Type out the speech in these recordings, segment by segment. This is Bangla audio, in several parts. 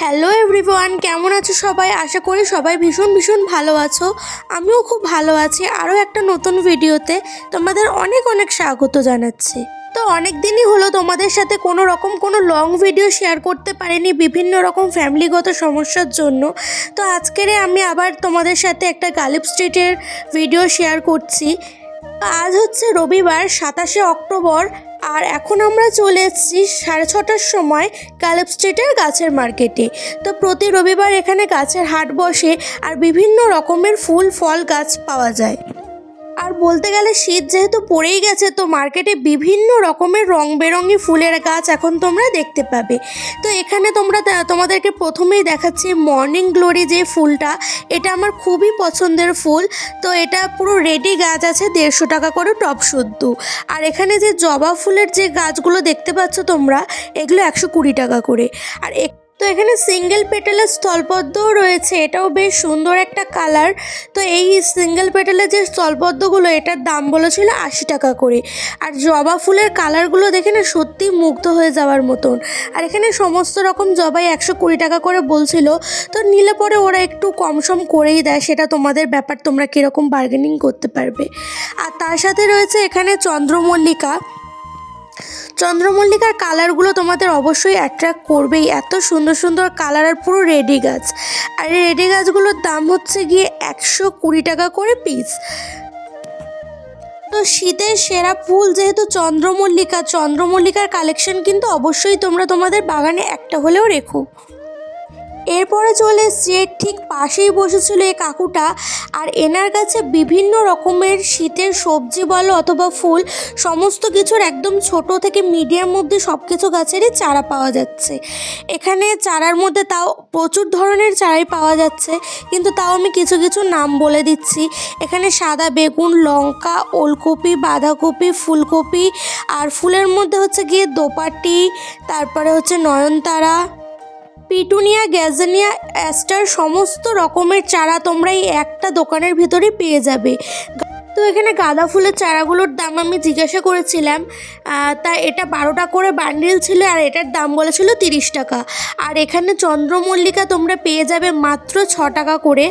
হ্যালো এভরিওয়ান, কেমন আছো সবাই? আশা করি সবাই ভীষণ ভীষণ ভালো আছো। আমিও খুব ভালো আছি। আরও একটা নতুন ভিডিওতে তোমাদের অনেক অনেক স্বাগত জানাচ্ছি। তো অনেক দিনই হলো তোমাদের সাথে কোনো লং ভিডিও শেয়ার করতে পারিনি বিভিন্ন রকম ফ্যামিলিগত সমস্যার জন্য। তো আজকেরে আমি আবার তোমাদের সাথে একটা গালিব স্ট্রিটের ভিডিও শেয়ার করছি। আজ হচ্ছে রবিবার 27শে অক্টোবর, আর এখন আমরা চলে এসেছি 6:30টার সময় গালিব স্ট্রিটের গাছের মার্কেটে। তো প্রতি রবিবার এখানে গাছের হাট বসে আর বিভিন্ন রকমের ফুল ফল গাছ পাওয়া যায়। আর বলতে গেলে শীত যেহেতু পড়েই গেছে, তো মার্কেটে বিভিন্ন রকমের রং বেরঙি ফুলের গাছ এখন তোমরা দেখতে পাবে। তো এখানে তোমাদেরকে প্রথমেই দেখাচ্ছি মর্নিং গ্লোরি যে ফুলটা, এটা আমার খুবই পছন্দের ফুল। তো এটা পুরো রেডি গাছ আছে, 150 টাকা করে টব শুদ্ধ। আর এখানে যে জবা ফুলের যে গাছগুলো দেখতে পাচ্ছ তোমরা, এগুলো 120 টাকা করে। আর তো এখানে সিঙ্গেল পেটালের স্থলপদ্মও রয়েছে, এটাও বেশ সুন্দর একটা কালার। তো এই সিঙ্গেল পেটালের যে স্থলপদ্মগুলো, এটার দাম বলেছিল 80 টাকা করে। আর জবা ফুলের কালারগুলো দেখে না সত্যি মুগ্ধ হয়ে যাওয়ার মতন। আর এখানে সমস্ত রকম জবাই 120 টাকা করে বলছিল। তো নিলে পরে ওরা একটু কম সম করেই দেয়, সেটা তোমাদের ব্যাপার, তোমরা কীরকম বার্গেনিং করতে পারবে। আর তার সাথে রয়েছে এখানে চন্দ্রমল্লিকার কালারগুলো তোমাদের অবশ্যই অ্যাট্রাক্ট করবেই। এত সুন্দর সুন্দর কালার আর পুরো রেডি গাছ। আর এই রেডি গাছগুলোর দাম হচ্ছে গিয়ে 120 টাকা করে পিস। তো শীতের সেরা ফুল যেহেতু চন্দ্রমল্লিকার কালেকশন কিন্তু অবশ্যই তোমরা তোমাদের বাগানে একটা হলেও রেখো। এরপরে চলে এসছে, ঠিক পাশেই বসেছিল এই কাকুটা, আর এনার কাছে বিভিন্ন রকমের শীতের সবজি বলো অথবা ফুল, সমস্ত কিছুর একদম ছোট থেকে মিডিয়াম মধ্যে সব কিছু গাছেরই চারা পাওয়া যাচ্ছে। এখানে চারার মধ্যে তাও প্রচুর ধরনের চারাই পাওয়া যাচ্ছে, কিন্তু তাও আমি কিছু কিছু নাম বলে দিচ্ছি। এখানে সাদা বেগুন, লঙ্কা, ওলকপি, বাঁধাকপি, ফুলকপি, আর ফুলের মধ্যে হচ্ছে গিয়ে দোপাটি, তারপরে হচ্ছে নয়নতারা, পিটুনিয়া, গ্যাজেনিয়া, অ্যাস্টার, সমস্ত রকমের চারা তোমরা এই একটা দোকানের ভিতরে পেয়ে যাবে। তো এখানে গাঁদা ফুলের চারাগুলোর দাম আমি জিজ্ঞাসা করেছিলাম, তা এটা 12টা করে বান্ডিল ছিল, আর এটার দাম বলেছিল 30 টাকা। আর এখানে চন্দ্রমল্লিকা তোমরা পেয়ে যাবে মাত্র 6 টাকা করে।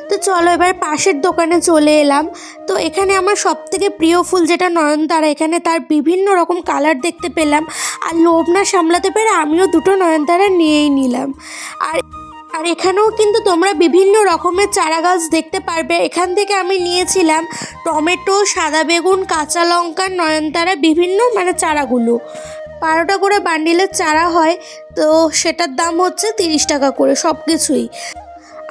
তো চলো এবার পাশের দোকানে চলে এলাম। তো এখানে আমার সবথেকে প্রিয় ফুল যেটা নয়নতারা, এখানে তার বিভিন্ন রকম কালার দেখতে পেলাম। আর লোভ না সামলাতে পেরে আমিও দুটো নয়নতারা নিয়েই নিলাম। আর আর এখানেও কিন্তু তোমরা বিভিন্ন রকমের চারা গাছ দেখতে পারবে। এখান থেকে আমি নিয়েছিলাম টমেটো, সাদা বেগুন, কাঁচা লঙ্কা, নয়নতারা, বিভিন্ন চারাগুলো 12টা করে বান্ডিলের চারা হয়। তো সেটার দাম হচ্ছে 30 টাকা করে সব কিছুই।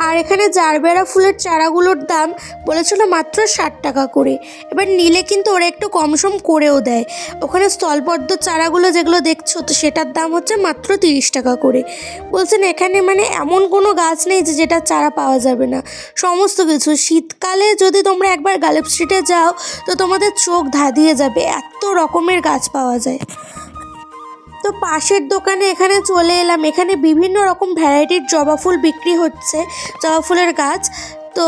আর এখানে জারবেরা ফুলের চারাগুলোর দাম বলেছিল মাত্র 60 টাকা করে। এবার নিলে কিন্তু ওরা একটু কমসম করেও দেয়। ওখানে স্থলপদ্ম চারাগুলো যেগুলো দেখছো, তো সেটার দাম হচ্ছে মাত্র 30 টাকা করে। বলছেন এখানে এমন কোনো গাছ নেই যে যেটা চারা পাওয়া যাবে না, সমস্ত কিছু। শীতকালে যদি তোমরা একবার গালিব স্ট্রিটে যাও, তো তোমাদের চোখ ধাঁধিয়ে যাবে, এত রকমের গাছ পাওয়া যায়। তো পাশের দোকানে এখানে চলে এলাম, এখানে বিভিন্ন রকম ভ্যারাইটির জবা ফুল বিক্রি হচ্ছে, জবা ফুলের গাছ। তো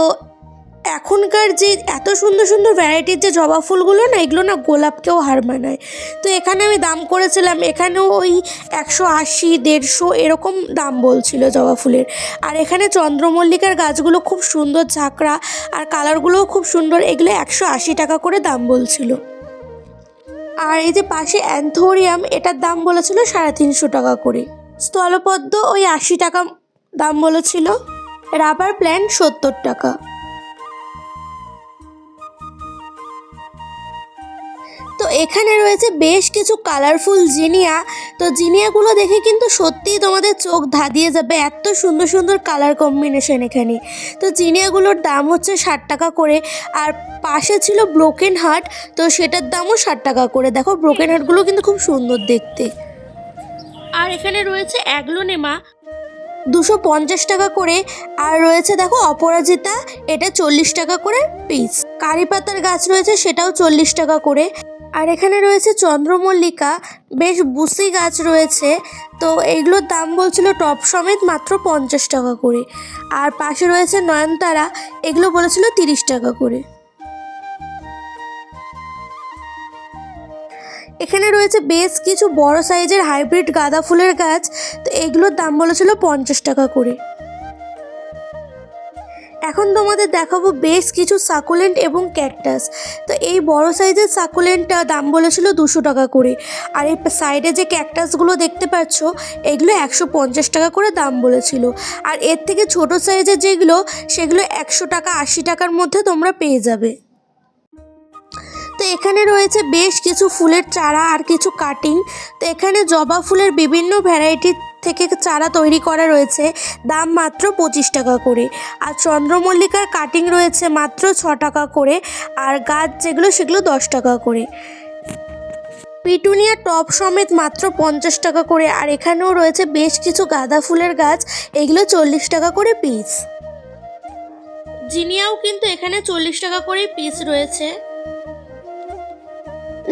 এখনকার যে এত সুন্দর সুন্দর ভ্যারাইটির যে জবা ফুলগুলো না, এগুলো না গোলাপকেও হার মানায়। তো এখানে আমি দাম করেছিলাম, এখানেও ওই 180, 150 এরকম দাম বলছিল জবা ফুলের। আর এখানে চন্দ্রমল্লিকার গাছগুলো খুব সুন্দর ঝাঁকড়া, আর কালারগুলোও খুব সুন্দর, এগুলো 180 টাকা করে দাম বলছিল। আর এই যে পাশে অ্যান্থোরিয়াম, এটার দাম বলেছিল 350 টাকা করে। স্থলপদ্ম ওই 80 টাকা দাম বলেছিল। রাবার প্ল্যান্ট 70 টাকা। তো এখানে রয়েছে বেশ কিছু কালারফুল জিনিয়া। তো জিনিয়াগুলো দেখে কিন্তু সত্যিই তোমাদের চোখ ধাঁধিয়ে যাবে, এত সুন্দর সুন্দর কালার কম্বিনেশন এখানে। তো জিনিয়াগুলোর দাম হচ্ছে 60 টাকা করে। আর পাশে ছিল ব্রোকেন হার্ট, তো সেটার দামও 60 টাকা করে। দেখো ব্রোকেন হার্টগুলো কিন্তু খুব সুন্দর দেখতে। আর এখানে রয়েছে অ্যাগ্লোনেমা, 250 টাকা করে। আর রয়েছে দেখো অপরাজিতা, এটা 40 টাকা করে পিস। কারি পাতার গাছ রয়েছে, সেটাও 40 টাকা করে। আর এখানে রয়েছে চন্দ্রমল্লিকা, বেশ বুসি গাছ রয়েছে। তো এইগুলোর দাম বলছিল টপ সমেত মাত্র 50 টাকা করে। আর পাশে রয়েছে নয়নতারা, এগুলো বলেছিল 30 টাকা করে। এখানে রয়েছে বেশ কিছু বড় সাইজের হাইব্রিড গাঁদা ফুলের গাছ। তো এগুলোর দাম বলেছিল 50 টাকা করে। এখন তোমাদের দেখাবো বেশ কিছু সাকুলেন্ট এবং ক্যাকটাস। তো এই বড় সাইজের সাকুলেন্টটা দাম বলেছিল 200 টাকা করে, আর এই সাইডে যে ক্যাকটাসগুলো দেখতে পাচ্ছ এগুলো 150 টাকা করে দাম বলেছিল। আর এর থেকে ছোট সাইজের যেগুলো সেগুলো 100 টাকা 80 টাকার মধ্যে তোমরা পেয়ে যাবে। তো এখানে রয়েছে বেশ কিছু ফুলের চারা আর কিছু কাটিং। তো এখানে জবা ফুলের বিভিন্ন ভ্যারাইটি থেকে চারা তৈরি করা রয়েছে, দাম মাত্র 25 টাকা করে। আর চন্দ্রমল্লিকার কাটিং রয়েছে মাত্র 6 টাকা করে, আর গাছ যেগুলো সেগুলো 10 টাকা করে। পিটুনিয়া টপ সমেত মাত্র 50 টাকা করে। আর এখানেও রয়েছে বেশ কিছু গাঁদা ফুলের গাছ, এগুলো 40 টাকা করে পিস। জিনিয়াও কিন্তু এখানে 40 টাকা করে পিস রয়েছে।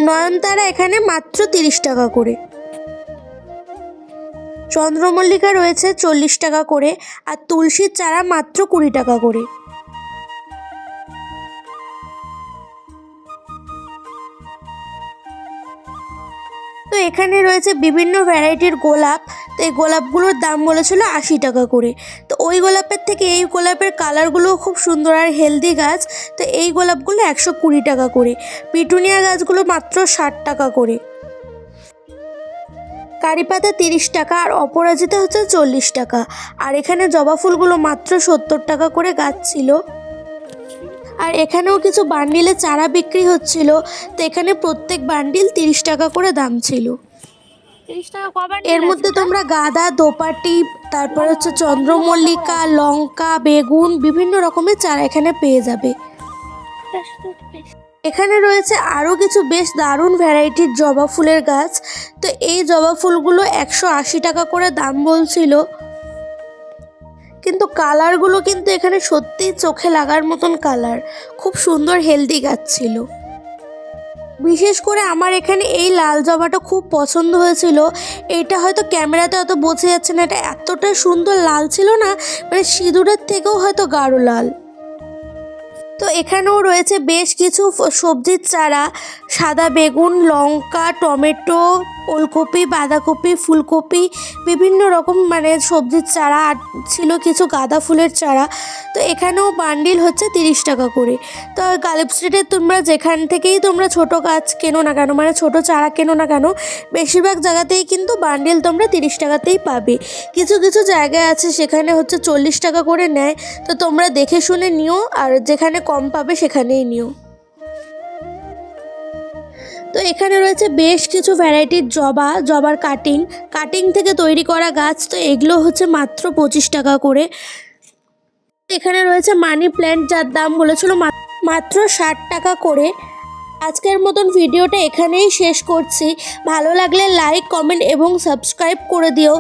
নয়নতারা এখানে মাত্র 30 টাকা করে। চন্দ্রমল্লিকা রয়েছে 40 টাকা করে, আর তুলসীর চারা মাত্র 20 টাকা করে। তো এখানে রয়েছে বিভিন্ন ভ্যারাইটির গোলাপ। তো এই গোলাপগুলোর দাম বলেছিল 80 টাকা করে। তো ওই গোলাপের থেকে এই গোলাপের কালারগুলো খুব সুন্দর আর হেলদি গাছ। তো এই গোলাপগুলো 120 টাকা করে। পিটুনিয়া গাছগুলো মাত্র 60 টাকা করে। কারি পাতা 30 টাকা, আর অপরাজিতা হচ্ছে 40 টাকা। আর এখানে জবা ফুলগুলো মাত্র 70 টাকা করে গাছ ছিল। আর এখানেও কিছু বান্ডিলে চারা বিক্রি হচ্ছিল। তো এখানে প্রত্যেক বান্ডিল 30 টাকা করে দাম ছিল। এর মধ্যে তোমরা গাঁদা, দোপাটি, তারপর হচ্ছে চন্দ্রমল্লিকা, লঙ্কা, বেগুন বিভিন্ন রকমের চারা এখানে পেয়ে যাবে। এখানে রয়েছে আরও কিছু বেশ দারুণ ভ্যারাইটির জবা ফুলের গাছ। তো এই জবা ফুলগুলো 180 টাকা করে দাম বলছিল, কিন্তু কালারগুলো কিন্তু এখানে সত্যিই চোখে লাগার মতন কালার। খুব সুন্দর হেলদি গাছ ছিল। বিশেষ করে আমার এখানে এই লাল জবাটা খুব পছন্দ হয়েছিল। এটা হয়তো ক্যামেরাতে অত বোঝা যাচ্ছে না, এটা এতটা সুন্দর লাল ছিল না, মানে সিঁদুরের থেকেও হয়তো গাঢ় লাল। তো এখানেও রয়েছে বেশ কিছু সবজির চারা, সাদা বেগুন, লঙ্কা, টমেটো, ওলকপি, বাঁধাকপি, ফুলকপি, বিভিন্ন রকম মানে সবজির চারা। আর ছিল কিছু গাঁদা ফুলের চারা। তো এখানেও বান্ডিল হচ্ছে 30 টাকা করে। তো গালিব স্ট্রিটে তোমরা যেখান থেকেই তোমরা ছোট গাছ কেনো না কেন, মানে ছোট চারা কেনো না কেন, বেশিরভাগ জায়গাতেই কিন্তু বান্ডিল তোমরা 30 টাকাতেই পাবে। কিছু কিছু জায়গায় আছে সেখানে হচ্ছে 40 টাকা করে নেয়। তো তোমরা দেখে শুনে নিও, আর যেখানে কম পাবে সেখানেই নিও। তো এখানে রয়েছে বেশ কিছু ভ্যারাইটির জবার কাটিং থেকে তৈরি করা গাছ। তো এগুলো হচ্ছে মাত্র 25 টাকা করে। এখানে রয়েছে মানি প্ল্যান্ট, যার দাম বলেছিল মাত্র 60 টাকা করে। আজকের মতন ভিডিওটা এখানেই শেষ করছি। ভালো লাগলে লাইক, কমেন্ট এবং সাবস্ক্রাইব করে দিও।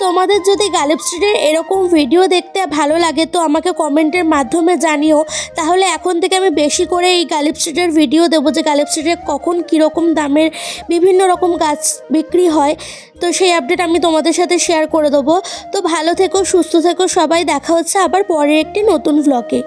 তোমাদের যদি গালিব স্ট্রিটের এরকম ভিডিও দেখতে ভালো লাগে তো আমাকে কমেন্টের মাধ্যমে জানিও। তাহলে এখন থেকে আমি বেশি করে এই গালিব স্ট্রিটের ভিডিও দেবো, যে গালিব স্ট্রিটে কখন কীরকম দামের বিভিন্ন রকম গাছ বিক্রি হয়। তো সেই আপডেট আমি তোমাদের সাথে শেয়ার করে দেবো। তো ভালো থেকো, সুস্থ থেকো সবাই। দেখা হচ্ছে আবার পরের একটি নতুন ভ্লগে।